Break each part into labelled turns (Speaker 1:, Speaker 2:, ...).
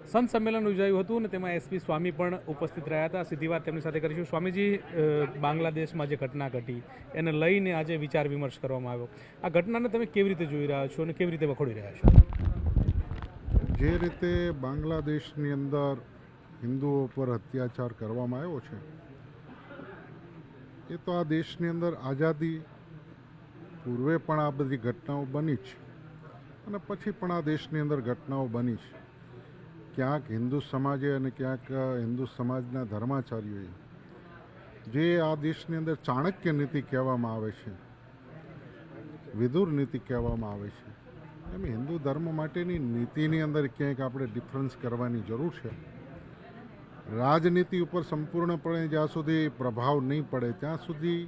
Speaker 1: સંત સંમેલન યોજાયું હતું અને તેમાં એસપી સ્વામી પણ ઉપસ્થિત રહ્યા હતા. સીધી વાત તેમની સાથે કરીશું. સ્વામીજી, બાંગ્લાદેશમાં જે ઘટના ઘટી એને લઈને આજે વિચાર વિમર્શ કરવામાં આવ્યો. આ ઘટનાને તમે કેવી રીતે જોઈ રહ્યા છો અને કેવી રીતે વખોડી રહ્યા છો?
Speaker 2: જે રીતે બાંગ્લાદેશની અંદર હિન્દુઓ પર અત્યાચાર કરવામાં આવ્યો છે એ તો આ દેશની અંદર આઝાદી પૂર્વે પણ આ બધી ઘટનાઓ બની છે અને પછી પણ આ દેશની અંદર ઘટનાઓ બની છે. ક્યાંક હિન્દુ સમાજે અને ક્યાંક હિન્દુ સમાજના ધર્માચાર્યોએ જે આ દેશની અંદર ચાણક્ય નીતિ કહેવામાં આવે છે, વિદુર નીતિ કહેવામાં આવે છે, એમ હિન્દુ ધર્મ માટેની નીતિની અંદર ક્યાંક આપણે ડિફરન્સ કરવાની જરૂર છે. રાજનીતિ ઉપર સંપૂર્ણપણે જ્યાં સુધી પ્રભાવ નહીં પડે ત્યાં સુધી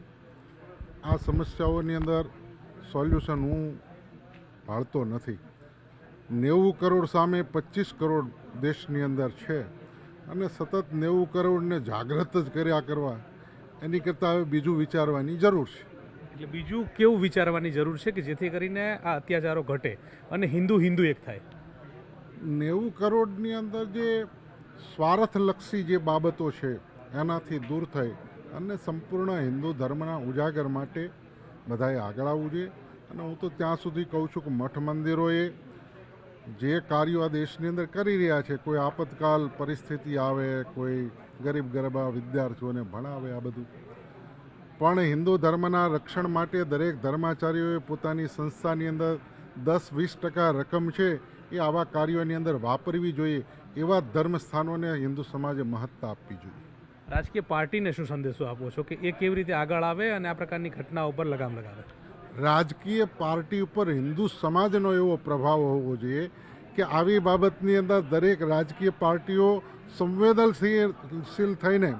Speaker 2: આ સમસ્યાઓની અંદર સોલ્યુશન હું ભાળતો નથી. 90 કરોડ સામે 25 કરોડ દેશની અંદર છે અને સતત 90 કરોડને જાગૃત જ કર્યા કરવા એની કરતાં હવે બીજું વિચારવાની જરૂર છે.
Speaker 1: એટલે બીજું કેવું વિચારવાની જરૂર છે કે જેથી કરીને આ અત્યાચારો ઘટે અને હિન્દુ એક થાય?
Speaker 2: 90 કરોડની અંદર જે સ્વાર્થલક્ષી જે બાબતો છે એનાથી દૂર થઈ અને સંપૂર્ણ હિન્દુ ધર્મના ઉજાગર માટે બધાએ આગળ આવવું જોઈએ. અને હું તો ત્યાં સુધી કહું છું કે મઠ મંદિરોએ જે કાર્યો આ દેશની અંદર કરી રહ્યા છે, કોઈ આપતકાલ પરિસ્થિતિ આવે, કોઈ ગરીબ ગરબા વિદ્યાર્થીઓને ભણાવે, આ બધું પણ હિન્દુ ધર્મના રક્ષણ માટે દરેક ધર્માચાર્યોએ પોતાની સંસ્થાની અંદર 10-20% રકમ છે એ આવા કાર્યોની અંદર વાપરવી જોઈએ. એવા ધર્મસ્થાનોને હિન્દુ સમાજે મહત્તા આપવી જોઈએ.
Speaker 1: રાજકીય પાર્ટીને શું સંદેશો આપો છો કે એ કેવી રીતે આગળ આવે અને આ પ્રકારની ઘટનાઓ પર લગામ લગાવે?
Speaker 2: રાજકીય પાર્ટી ઉપર હિન્દુ સમાજનો એવો પ્રભાવ હોવો જોઈએ કે આવી બાબતની અંદર દરેક રાજકીય પાર્ટીઓ સંવેદનશીલ થઈને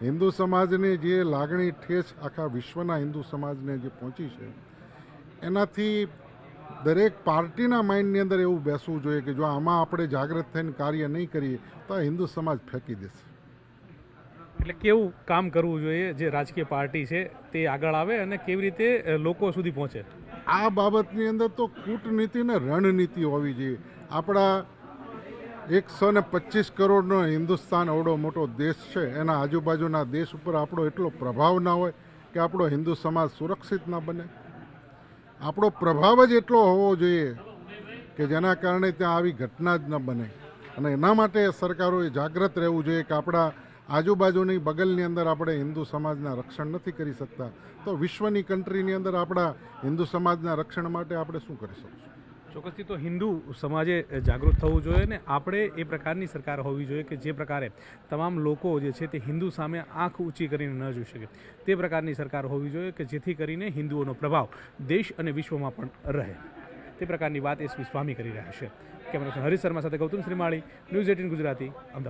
Speaker 2: હિન્દુ સમાજની જે લાગણી ઠેસ આખા વિશ્વના હિન્દુ સમાજને જે પહોંચી છે એનાથી દરેક પાર્ટીના માઇન્ડની અંદર એવું બેસવું જોઈએ કે જો આમાં આપણે જાગૃત થઈને કાર્ય નહીં કરીએ તો આ હિન્દુ સમાજ ફેંકી દેશે.
Speaker 1: એટલે કેવું કામ કરવું જોઈએ જે રાજકીય પાર્ટી છે તે આગળ આવે અને કેવી રીતે લોકો સુધી પહોંચે?
Speaker 2: આ બાબતની અંદર તો કૂટનીતિ ને રણનીતિ હોવી જોઈએ. આપણા 125 કરોડનો હિન્દુસ્તાન એવડો મોટો દેશ છે, એના આજુબાજુના દેશ ઉપર આપણો એટલો પ્રભાવ ના હોય કે આપણો હિન્દુ સમાજ સુરક્ષિત ના બને. આપણો પ્રભાવ જ એટલો હોવો જોઈએ કે જેના કારણે ત્યાં આવી ઘટના જ ન બને. અને એના માટે સરકારોએ જાગૃત રહેવું જોઈએ કે આપણા આજુબાજુની બગલની અંદર આપણે હિન્દુ સમાજના રક્ષણ નથી કરી શકતા તો વિશ્વની કન્ટ્રીની અંદર આપણા હિન્દુ સમાજના રક્ષણ માટે આપણે શું કરી શકશું?
Speaker 1: ચોક્કસથી તો હિન્દુ સમાજે જાગૃત થવું જોઈએ ને આપણે એ પ્રકારની સરકાર હોવી જોઈએ કે જે પ્રકારે તમામ લોકો જે છે તે હિન્દુ સામે આંખ ઊંચી કરીને ન જોઈ શકે તે પ્રકારની સરકાર હોવી જોઈએ કે જેથી કરીને હિન્દુઓનો પ્રભાવ દેશ અને વિશ્વમાં પણ રહે. તે પ્રકારની વાત એસપી સ્વામી કરી રહ્યા છે. કેમેરામેન હરીશ શર્મા સાથે ગૌતમ શ્રીમાળી, ન્યૂઝ 18 ગુજરાતી, અમદાવાદ.